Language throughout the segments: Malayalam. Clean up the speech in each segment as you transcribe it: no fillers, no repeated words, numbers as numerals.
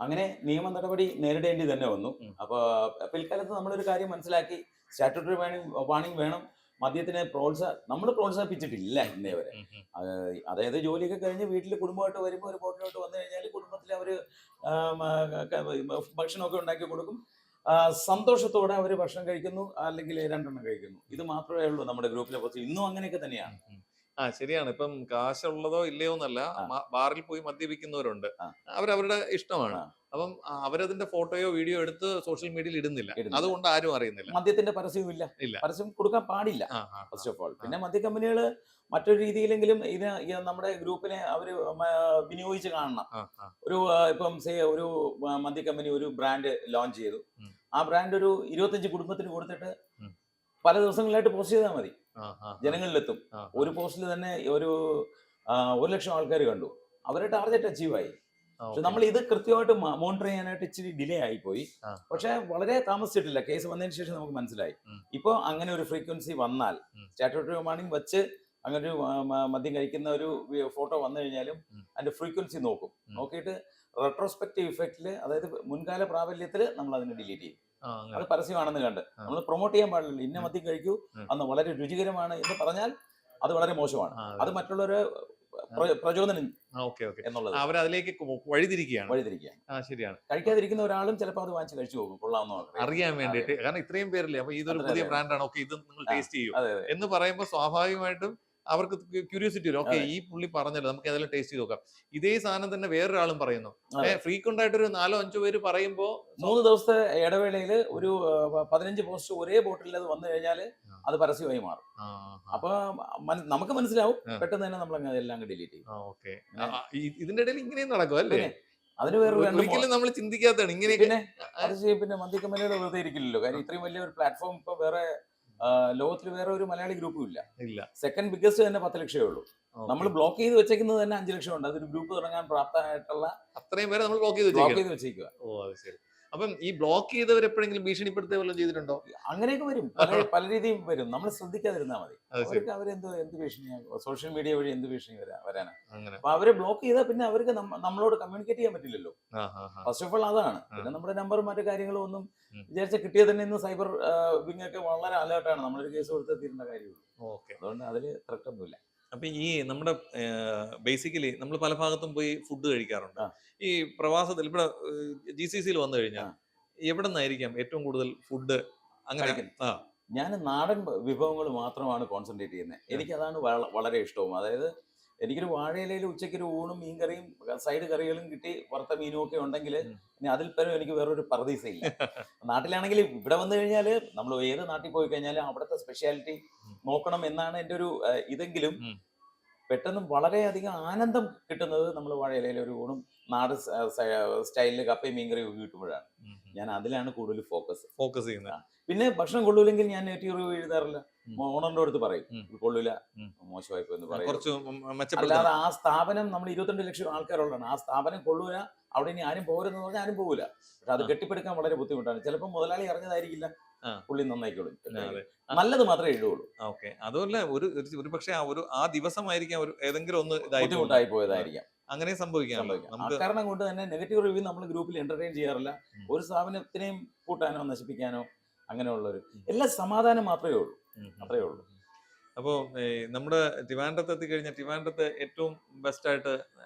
അങ്ങനെ നിയമ നടപടി നേരിടേണ്ടി തന്നെ വന്നു. ഉം. അപ്പോൾ പിൽക്കാലത്ത് നമ്മളൊരു കാര്യം മനസ്സിലാക്കി, സ്റ്റാറ്റ്യൂട്ടറി വാണിംഗ് വേണം. മദ്യത്തിനെ നമ്മൾ പ്രോത്സാഹിപ്പിച്ചിട്ടില്ല ഉം. ഇന്നേ ഉം. വരെ. ഉം. ഉം. അതായത് ജോലിയൊക്കെ കഴിഞ്ഞ് വീട്ടിൽ കുടുംബമായിട്ട് വരുമ്പോൾ ഒരു ഹോട്ടലിലോട്ട് വന്നു കഴിഞ്ഞാൽ കുടുംബത്തിൽ അവർ ഭക്ഷണമൊക്കെ ഉണ്ടാക്കി കൊടുക്കും. ആ, സന്തോഷത്തോടെ അവർ ഭക്ഷണം കഴിക്കുന്നു, അല്ലെങ്കിൽ രണ്ടെണ്ണം കഴിക്കുന്നു. ഇത് മാത്രമേ ഉള്ളൂ നമ്മുടെ ഗ്രൂപ്പിലെ പോസ്റ്റ്. ഇന്നും അങ്ങനെയൊക്കെ തന്നെയാണ്. ഉം. ഉം. ആ, ശരിയാണ്. ഇപ്പം കാശുള്ളതോ ഇല്ലയോ എന്നല്ല, ആ, ബാറിൽ പോയി മദ്യപിക്കുന്നവരുണ്ട്. ആ, അവരവരുടെ ഇഷ്ടമാണ്. ആ, അപ്പം അവരതിന്റെ ഫോട്ടോയോ വീഡിയോ എടുത്ത് സോഷ്യൽ മീഡിയയിൽ ഇടുന്നില്ല. ഇടുന്നില്ല. അതുകൊണ്ട് ആരും അറിയുന്നില്ല. മദ്യത്തിന്റെ പരസ്യവും ഇല്ല. ഇല്ല. പരസ്യം കൊടുക്കാൻ പാടില്ല ആ, ആ, ആ, ഫസ്റ്റ് ഓഫ് ഓൾ. ആ, പിന്നെ മദ്യ കമ്പനികൾ മറ്റൊരു രീതിയിലെങ്കിലും നമ്മുടെ ഗ്രൂപ്പിനെ അവർ വിനിയോഗിച്ച് കാണണം. ആ, ആ. ഒരു ഇപ്പം ഒരു മദ്യ കമ്പനി ഒരു ബ്രാൻഡ് ലോഞ്ച് ചെയ്തു. ഉം. ആ ബ്രാൻഡ് ഒരു 25 കുടുംബത്തിന് കൊടുത്തിട്ട് ഉം. പല ദിവസങ്ങളിലായിട്ട് പോസ്റ്റ് ചെയ്താൽ മതി, ആ, ആ, ജനങ്ങളിലെത്തും. ആ, ഒരു പോസ്റ്റിൽ തന്നെ ഒരു 1,00,000 ആൾക്കാർ കണ്ടു. അവരുടെ ടാർഗറ്റ് അച്ചീവ് ആയി. ആ, പക്ഷെ ഓക്കെ. നമ്മൾ ഇത് കൃത്യമായിട്ട് മോണിറ്റർ ചെയ്യാനായിട്ട് ഇച്ചിരി ഡിലേ ആയിപ്പോയി. ആ, പക്ഷെ വളരെ താമസിച്ചിട്ടില്ല. കേസ് വന്നതിന് ശേഷം നമുക്ക് മനസ്സിലായി. ഉം. ഇപ്പോൾ അങ്ങനെ ഒരു ഫ്രീക്വൻസി വന്നാൽ, ഉം. സ്റ്റാറ്റ്യൂട്ടറി വാണിംഗ് വെച്ച് അങ്ങനെ ഒരു മദ്യം കഴിക്കുന്ന ഒരു ഫോട്ടോ വന്നു കഴിഞ്ഞാലും ഉം. അതിന്റെ ഫ്രീക്വൻസി നോക്കും. ഉം. നോക്കിയിട്ട് റെട്രോസ്പെക്റ്റീവ് ഇഫക്റ്റിൽ, അതായത് മുൻകാല പ്രാബല്യത്തിൽ നമ്മൾ അതിനെ ഡിലീറ്റ് ചെയ്യും. ആ, അത് അങ്ങനെ. പരസ്യമാണെന്ന് കണ്ട് ആ. നമ്മൾ പ്രൊമോട്ട് ചെയ്യാൻ പാടില്ല. ഇന്ന ഉം. മദ്യം കഴിക്കൂ, ഉം. അന്ന് വളരെ രുചികരമാണ് എന്ന് പറഞ്ഞാൽ അത് വളരെ മോശമാണ്. ആ, അത് അതെ. മറ്റുള്ളവരെ ആ, പ്രചോദനം ആ, ഓക്കെ, ഓക്കെ. എന്നുള്ളത് അവരതിലേക്ക് വഴിതിരിക്കുകയാണ്. വഴിതിരിക്കുക. ആ, ശരിയാണ്. കഴിക്കാതിരിക്കുന്ന ഒരാളും ചിലപ്പോൾ അത് വാങ്ങിച്ച് കഴിച്ചു പോകും, കൊള്ളാമെന്ന് അറിയാൻ അറിയാം. വേണ്ടിയിട്ട്. കാരണം ഇത്രയും പേരില്ലേ, അപ്പൊ ഇതൊരു അതെ, പുതിയ അതെ, ബ്രാൻഡാണ്, ഓക്കെ, ഇത് നിങ്ങൾ ആ, ടേസ്റ്റ് ചെയ്യൂ അതെ, അതെ, എന്ന് പറയുമ്പോൾ സ്വാഭാവികമായിട്ടും അവർക്ക് ക്യൂരിയോസിറ്റി വരും. ഓക്കെ, അതെ, ഈ പുള്ളി പറഞ്ഞല്ലോ, നമുക്ക് ഏതായാലും ടേസ്റ്റ് ചെയ്ത് നോക്കാം. ഇതേ സാധനം തന്നെ വേറൊരാളും പറയുന്നു. അതെ. ഫ്രീക്വന്റ് ആയിട്ട് ഒരു 4-5 പേര് പറയുമ്പോ 3 ദിവസത്തെ ഇടവേളയിൽ ഒരു 15 പോസ്റ്റ് ഒരേ ബോട്ടിൽ അത് വന്നു കഴിഞ്ഞാൽ അത് പരസ്യമായി മാറും. ആ, ആ, അപ്പൊ നമുക്ക് മനസ്സിലാവും. ആ, പെട്ടെന്ന് തന്നെ നമ്മൾ എല്ലാം ഡിലീറ്റ് ചെയ്യും. ആ, ഓക്കെ. പിന്നെ ഇതിന്റെ ഇടയിൽ ഇങ്ങനെയും നടക്കും അല്ലേ? പിന്നെ അതിന് വേറൊരു രണ്ട് ഒരിക്കലും നമ്മൾ ചിന്തിക്കാത്തതാണ് ഇങ്ങനെയൊക്കെ. പിന്നെ അത് പിന്നെ മദ്യ കമ്പനികൾ വെറുതെ ഇരിക്കില്ലല്ലോ. കാര്യം ഇത്രയും വലിയ ഒരു പ്ലാറ്റ്ഫോം ഇപ്പൊ വേറെ ലോകത്തിൽ വേറെ ഒരു മലയാളി ഗ്രൂപ്പും ഇല്ല. ഇല്ല. സെക്കൻഡ് ബിഗ്ഗസ്റ്റ് തന്നെ 10 ലക്ഷമേ ഉള്ളൂ. നമ്മൾ ഓക്കെ. ബ്ലോക്ക് ചെയ്ത് വെച്ചേക്കുന്നത് തന്നെ 5 ലക്ഷം ഉണ്ട്. അതൊരു ഗ്രൂപ്പ് തുടങ്ങാൻ പ്രാപ്തമായിട്ടുള്ള അത്രയും പേരെ നമ്മൾ ബ്ലോക്ക് ചെയ്ത് ബ്ലോക്ക് വെച്ചേക്കാണ്. ചെയ്ത് വെച്ചേക്കുക. ഓ, അത് ശരി. അപ്പം ഈ ബ്ലോക്ക് ചെയ്തവർ എപ്പോഴെങ്കിലും ഭീഷണിപ്പെടുത്തുക വല്ലതും ചെയ്തിട്ടുണ്ടോ? അങ്ങനെയൊക്കെ വരും. പല പല രീതിയും വരും. നമ്മൾ ശ്രദ്ധിക്കാതിരുന്നാൽ മതി. അത് ശരി. അവർക്ക് എന്ത് ഭീഷണിയാണ്, സോഷ്യൽ മീഡിയ വഴി എന്ത് ഭീഷണി വരാനാണ്. അങ്ങനെ. അപ്പൊ അവരെ ബ്ലോക്ക് ചെയ്താൽ പിന്നെ അവർക്ക് നമ്മളോട് കമ്മ്യൂണിക്കേറ്റ് ചെയ്യാൻ പറ്റില്ലല്ലോ. ആ, ആ, ആ, ഫസ്റ്റ് ഓഫ് ഓൾ അതാണ്. ആ. പിന്നെ നമ്മുടെ നമ്പറും മറ്റു കാര്യങ്ങളും ഒന്നും ഉം. വിചാരിച്ച കിട്ടിയത് തന്നെ. ഇന്ന് സൈബർ വിങ് ഒക്കെ വളരെ അലേർട്ടാണ്. നമ്മളൊരു കേസ് കൊടുത്ത് തീരുന്ന കാര്യമുള്ളൂ. ഓക്കെ. അതുകൊണ്ട് അതിൽ ത്രെട്ട് ഒന്നുമില്ല. അപ്പൊ ഈ നമ്മുടെ ബേസിക്കലി നമ്മൾ പല ഭാഗത്തും പോയി ഫുഡ് കഴിക്കാറുണ്ട്. ആ, ഈ പ്രവാസത്തിൽ ഇവിടെ GCC വന്നു ആ, കഴിഞ്ഞാൽ എവിടെ നിന്നായിരിക്കാം ഏറ്റവും കൂടുതൽ ഫുഡ് അങ്ങനെ? കഴിക്കുന്നു. ആ, ഞാൻ നാടൻ വിഭവങ്ങൾ മാത്രമാണ് കോൺസെൻട്രേറ്റ് ചെയ്യുന്നത്. ആ, എനിക്കതാണ് വളരെ ഇഷ്ടവും. അതായത് എനിക്കൊരു വാഴയിലയിൽ ഉച്ചയ്ക്കൊരു ഊണും മീൻകറിയും സൈഡ് കറികളും കിട്ടി, വറുത്ത മീനും ഒക്കെ ഉണ്ടെങ്കിൽ ഉം. ഇനി അതിൽ പരം എനിക്ക് വേറൊരു പറുദീസയില്ല. നാട്ടിലാണെങ്കിൽ ഇവിടെ വന്നു കഴിഞ്ഞാൽ നമ്മൾ ഏത് നാട്ടിൽ പോയി കഴിഞ്ഞാലും അവിടുത്തെ സ്പെഷ്യാലിറ്റി ഉം. നോക്കണം എന്നാണ് എൻ്റെ ഒരു ഇതെങ്കിലും ഉം. പെട്ടെന്ന് വളരെയധികം ആനന്ദം കിട്ടുന്നത് നമ്മൾ വാഴയിലയിൽ ഒരു ഊണും നാട് സ്റ്റൈലിൽ കപ്പയും മീൻകറിയും ഒക്കെ കിട്ടുമ്പോഴാണ്. ഉം. ഞാൻ അതിലാണ് കൂടുതൽ ഫോക്കസ്. ഫോക്കസ് ചെയ്യുന്നത്. പിന്നെ ഭക്ഷണം കൊള്ളൂല്ലെങ്കിൽ ഞാൻ നെഗറ്റീവ് റിവ്യൂ എഴുതാറില്ല. ഉം. ഓണറിന്റെ അടുത്ത് പറയും, ഉം. ഇത് കൊള്ളൂല, ഉം. മോശമായിപ്പോ എന്ന് പറയും. കുറച്ച് അല്ലാതെ മെച്ചപ്പെടുത്തണം. ആ സ്ഥാപനം നമ്മൾ 22 ലക്ഷം ആൾക്കാരുള്ളതാണ്. ആ സ്ഥാപനം കൊള്ളൂല, അവിടെ ഇനി ആരും പോകരുതെന്ന് പറഞ്ഞാൽ ആരും പോകില്ല. പക്ഷെ അത് ആ, കെട്ടിപ്പടുക്കാൻ വളരെ ബുദ്ധിമുട്ടാണ്. ചിലപ്പോൾ മുതലാളി അറിഞ്ഞതായിരിക്കില്ല, ആ, പുള്ളി നന്നായിക്കോളും. ആ, അതെ. ആ, നല്ലത് മാത്രമേ എഴുതുള്ളൂ. ഓക്കെ. അതുമല്ല, ഒരു പക്ഷേ ആ ദിവസമായിരിക്കാം ഒരു ഏതെങ്കിലും ഒന്ന് ഇതായി പോകുന്നത്. ബുദ്ധിമുട്ടായി പോയതായിരിക്കാം. അങ്ങനെ സംഭവിക്കാമല്ലോ സംഭവിക്കാം. നമുക്ക്. കാരണം കൊണ്ട് തന്നെ നെഗറ്റീവ് റിവ്യൂ നമ്മൾ ഗ്രൂപ്പിൽ എന്റർടൈൻ ചെയ്യാറില്ല. ഉം. ഒരു സ്ഥാപനത്തിനെയും കൂട്ടാനോ നശിപ്പിക്കാനോ അങ്ങനെയുള്ളൊരു ഉം. എല്ലാ സമാധാനം മാത്രമേ ഉള്ളൂ. ഉം. ഉം. അത്രേ ഉള്ളൂ. അപ്പോൾ നമ്മുടെ ട്രിവാൻഡ്രത്ത് എത്തിക്കഴിഞ്ഞാൽ ട്രിവാൻഡ്രത്ത് ഏറ്റവും ബെസ്റ്റ് ആയിട്ട്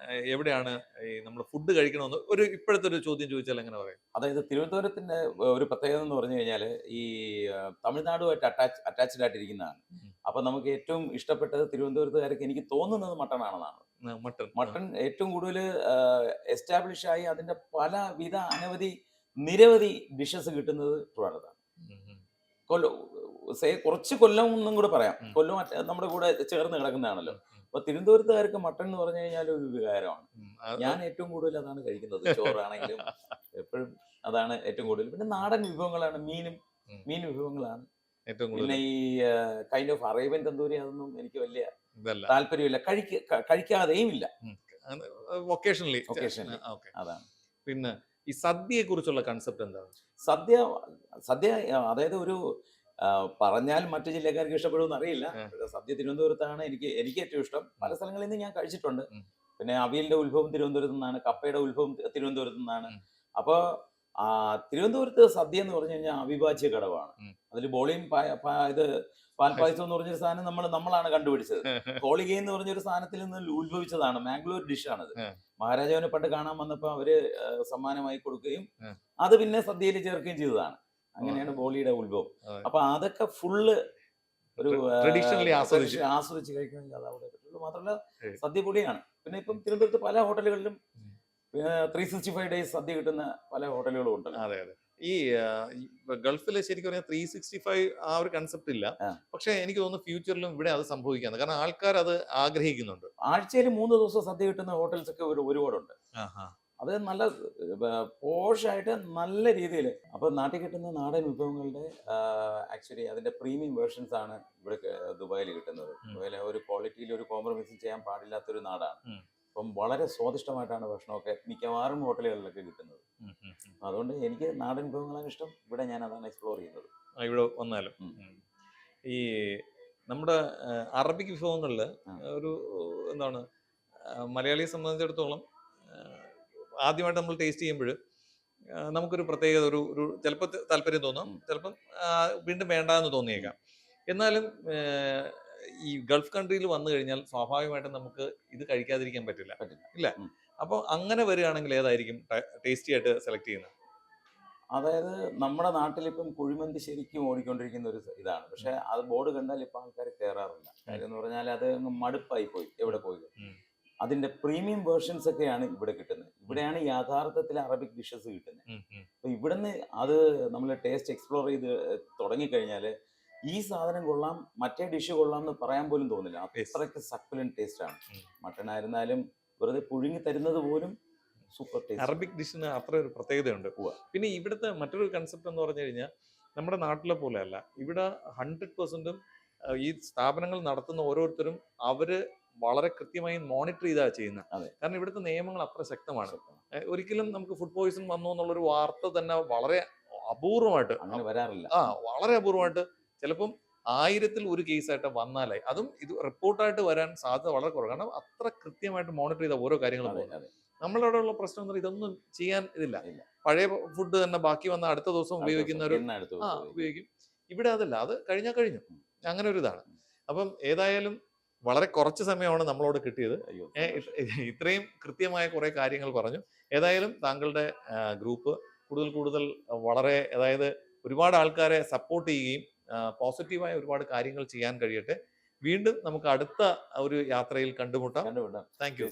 എവിടെയാണ് ഈ നമ്മൾ ഫുഡ് കഴിക്കണമെന്ന് ഇപ്പോഴത്തെ ഒരു ചോദ്യം ചോദിച്ചാൽ എങ്ങനെ പറയും? അതായത് തിരുവനന്തപുരത്തിന്റെ ഒരു പ്രത്യേകത എന്ന് പറഞ്ഞു കഴിഞ്ഞാൽ ഈ തമിഴ്നാടുമായിട്ട് അറ്റാച്ച്ഡ് ആയിട്ടിരിക്കുന്നതാണ്. ഉം. അപ്പൊ നമുക്ക് ഏറ്റവും ഇഷ്ടപ്പെട്ടത് തിരുവനന്തപുരത്തുകാർക്ക് എനിക്ക് തോന്നുന്നത് മട്ടൺ ആണെന്നാണ്. മട്ടൺ. മട്ടൺ ഏറ്റവും കൂടുതൽ എസ്റ്റാബ്ലിഷ് ആയി അതിന്റെ പലവിധ നിരവധി ഡിഷസ് കിട്ടുന്നത് ട്രിവാൻഡ്രത്താണ്. കൊല്ലം കുറച്ച് കൊല്ലം എന്നും കൂടെ പറയാം. കൊല്ലം നമ്മുടെ കൂടെ ചേർന്ന് കിടക്കുന്നതാണല്ലോ. അപ്പൊ തിരുവനന്തപുരത്തുകാർക്ക് മട്ടൺ എന്ന് പറഞ്ഞു കഴിഞ്ഞാൽ ഒരു വികാരമാണ്. ഞാൻ ഏറ്റവും കൂടുതൽ അതാണ് കഴിക്കുന്നത്. ചോറാണെങ്കിലും എപ്പോഴും അതാണ് ഏറ്റവും കൂടുതൽ. പിന്നെ നാടൻ വിഭവങ്ങളാണ്, മീൻ വിഭവങ്ങളാണ്. ഏറ്റവും പിന്നെ കൂടുതൽ ഈ കൈൻഡ് ഓഫ് അറേബ്യൻ തന്തൂരി അതൊന്നും എനിക്ക് വലിയ ഇതല്ല. താല്പര്യമില്ല, കഴിക്കാതെയും ഇല്ല. ഒക്കേഷണലി. ഒക്കേഷനിൽ ഓക്കെ. അതാണ്. പിന്നെ ഈ സദ്യയെ കുറിച്ചുള്ള കൺസെപ്റ്റ് എന്താണ്? സദ്യ സദ്യ അതായത് ഒരു പറഞ്ഞാൽ മറ്റു ജില്ലക്കാർക്ക് ഇഷ്ടപ്പെടുമെന്ന് അറിയില്ല. സദ്യ തിരുവനന്തപുരത്താണ് എനിക്ക് ഏറ്റവും ഇഷ്ടം. പല സ്ഥലങ്ങളിൽ നിന്ന് ഞാൻ കഴിച്ചിട്ടുണ്ട്. ഉം. പിന്നെ അവിയലിന്റെ ഉത്ഭവം തിരുവനന്തപുരത്ത് നിന്നാണ്, കപ്പയുടെ ഉത്ഭവം തിരുവനന്തപുരത്ത് നിന്നാണ്. ഉം. അപ്പോൾ തിരുവനന്തപുരത്ത് സദ്യ എന്ന് പറഞ്ഞു കഴിഞ്ഞാൽ അവിഭാജ്യ ഘടകമാണ്. ഉം. അതിൽ ബോളിയും ഇത് പാൽപ്പായസം എന്ന് പറഞ്ഞൊരു സാധനം നമ്മളാണ് കണ്ടുപിടിച്ചത്. കോളിഗ എന്ന് പറഞ്ഞൊരു സാധനത്തിൽ നിന്ന് ഉത്ഭവിച്ചതാണ്. മാംഗ്ലൂർ ഡിഷാണത്. മഹാരാജാവിനെ പണ്ട് കാണാൻ വന്നപ്പോൾ അവര് സമ്മാനമായി കൊടുക്കുകയും അത് പിന്നെ സദ്യയിൽ ചേർക്കുകയും ചെയ്തതാണ്. അങ്ങനെയാണ് ബോളിയുടെ ഉത്ഭവം. അപ്പൊ അതൊക്കെ ഫുള്ള് ഒരു ട്രഡീഷണലി ആസ്വദിച്ച് കഴിക്കണമെങ്കിൽ അത് അവിടെ പറ്റുള്ളൂ. മാത്രമല്ല സദ്യ പൊളിയാണ്. പിന്നെ ഇപ്പം തിരുവനന്തപുരത്ത് പല ഹോട്ടലുകളിലും 365 ഡേയ്സ് സദ്യ കിട്ടുന്ന പല ഹോട്ടലുകളും ഉണ്ട്. അതെ അതെ. ഈ ഗൾഫിൽ ശരിക്കും പറഞ്ഞാൽ 365 ആ ഒരു കൺസെപ്റ്റ് ഇല്ല. പക്ഷെ എനിക്ക് തോന്നുന്നു ഫ്യൂച്ചറിലും ഇവിടെ അത് സംഭവിക്കാന്ന്. കാരണം ആൾക്കാർ അത് ആഗ്രഹിക്കുന്നുണ്ട്. ആഴ്ചയിൽ 3 ദിവസം സദ്യ കിട്ടുന്ന ഹോട്ടൽസ് ഒക്കെ ഒരുപാടുണ്ട്. അത് നല്ല പോഷായിട്ട് നല്ല രീതിയിൽ. അപ്പൊ നാട്ടിൽ കിട്ടുന്ന നാടൻ വിഭവങ്ങളുടെ ആക്ച്വലി അതിന്റെ പ്രീമിയം വേർഷൻസ് ആണ് ഇവിടെ ദുബായിൽ കിട്ടുന്നത്. ദുബായിലെ ഒരു ക്വാളിറ്റിയിൽ ഒരു കോംപ്രമൈസും ചെയ്യാൻ പാടില്ലാത്തൊരു നാടാണ്. അപ്പം വളരെ സ്വാദിഷ്ടമായിട്ടാണ് ഭക്ഷണമൊക്കെ മിക്കവാറും ഹോട്ടലുകളിലൊക്കെ കിട്ടുന്നത്. അതുകൊണ്ട് എനിക്ക് നാടൻ വിഭവങ്ങളാണ് ഇഷ്ടം. ഇവിടെ ഞാൻ അതാണ് എക്സ്പ്ലോർ ചെയ്യുന്നത്. ഇവിടെ വന്നാലും ഈ നമ്മുടെ അറബിക് വിഭവങ്ങളിൽ ഒരു എന്താണ് മലയാളിയെ സംബന്ധിച്ചിടത്തോളം ആദ്യമായിട്ട് നമ്മൾ ടേസ്റ്റ് ചെയ്യുമ്പോൾ നമുക്കൊരു പ്രത്യേകത ഒരു ചിലപ്പോൾ താല്പര്യം തോന്നും, ചിലപ്പം വീണ്ടും വേണ്ടാന്ന് തോന്നിയേക്കാം. എന്നാലും ഈ ഗൾഫ് കൺട്രിയിൽ വന്നു കഴിഞ്ഞാൽ സ്വാഭാവികമായിട്ടും നമുക്ക് ഇത് കഴിക്കാതിരിക്കാൻ പറ്റില്ല. ഇല്ല. അപ്പോൾ അങ്ങനെ വരികയാണെങ്കിൽ ഏതായിരിക്കും ടേസ്റ്റി ആയിട്ട് സെലക്ട് ചെയ്യുന്നത്? അതായത് നമ്മുടെ നാട്ടിലിപ്പം കുഴിമന്തി ശരിക്കും ഓടിക്കൊണ്ടിരിക്കുന്ന ഒരു ഇതാണ്. പക്ഷെ അത് ബോർഡ് കണ്ടാൽ ഇപ്പം ആൾക്കാർ കയറാറില്ല. കാര്യം എന്ന് പറഞ്ഞാൽ അത് മടുപ്പായി പോയി. എവിടെ പോയി അതിന്റെ പ്രീമിയം വേർഷൻസ് ഒക്കെയാണ് ഇവിടെ കിട്ടുന്നത്. ഇവിടെയാണ് യഥാർത്ഥത്തിൽ അറബിക് ഡിഷസ് കിട്ടുന്നത്. അപ്പൊ ഇവിടുന്ന് അത് നമ്മൾ ടേസ്റ്റ് എക്സ്പ്ലോർ ചെയ്ത് തുടങ്ങിക്കഴിഞ്ഞാൽ ഈ സാധനം കൊള്ളാം, മറ്റേ ഡിഷ് കൊള്ളാം എന്ന് പറയാൻ പോലും തോന്നില്ല. അത്രയ്ക്ക് സക്കുലന്റ് ടേസ്റ്റ് ആണ്. മട്ടൺ ആയിരുന്നാലും വെറുതെ പുഴുങ്ങി തരുന്നത് പോലും സൂപ്പർ ടേസ്റ്റ്. അറബിക് ഡിഷിന് അത്ര ഒരു പ്രത്യേകതയുണ്ട്. പിന്നെ ഇവിടുത്തെ മറ്റൊരു കൺസെപ്റ്റ് എന്ന് പറഞ്ഞു കഴിഞ്ഞാൽ നമ്മുടെ നാട്ടിലെ പോലെ അല്ല. ഇവിടെ 100%ഉം ഈ സ്ഥാപനങ്ങൾ നടത്തുന്ന ഓരോരുത്തരും അവര് വളരെ കൃത്യമായി മോണിറ്റർ ചെയ്താ ചെയ്യുന്നത്. കാരണം ഇവിടുത്തെ നിയമങ്ങൾ അത്ര ശക്തമാണ്. ഒരിക്കലും നമുക്ക് ഫുഡ് പോയിസൺ വന്നു എന്നുള്ളൊരു വാർത്ത തന്നെ വളരെ അപൂർവമായിട്ട് വരാറില്ല. വളരെ അപൂർവമായിട്ട് ചിലപ്പം 1000-ൽ 1 കേസായിട്ട് വന്നാലേ, അതും ഇത് റിപ്പോർട്ടായിട്ട് വരാൻ സാധ്യത വളരെ കുറവ്. കാരണം അത്ര കൃത്യമായിട്ട് മോണിറ്റർ ചെയ്ത ഓരോ കാര്യങ്ങളും. നമ്മളവിടെ ഉള്ള പ്രശ്നം എന്ന് പറഞ്ഞാൽ ഇതൊന്നും ചെയ്യാൻ ഇതില്ല. പഴയ ഫുഡ് തന്നെ ബാക്കി വന്ന അടുത്ത ദിവസം ഉപയോഗിക്കുന്നവർ ഉപയോഗിക്കും. ഇവിടെ അതല്ല, അത് കഴിഞ്ഞു അങ്ങനെ ഒരു ഇതാണ്. അപ്പം ഏതായാലും വളരെ കുറച്ച് സമയമാണ് നമ്മളോട് കിട്ടിയത്. ഇത്രയും കൃത്യമായ കുറെ കാര്യങ്ങൾ പറഞ്ഞു. ഏതായാലും താങ്കളുടെ ഗ്രൂപ്പ് കൂടുതൽ വളരെ, അതായത് ഒരുപാട് ആൾക്കാരെ സപ്പോർട്ട് ചെയ്യുകയും പോസിറ്റീവായ ഒരുപാട് കാര്യങ്ങൾ ചെയ്യാൻ കഴിയട്ടെ. വീണ്ടും നമുക്ക് അടുത്ത ഒരു യാത്രയിൽ കണ്ടുമുട്ടാം. Thank you.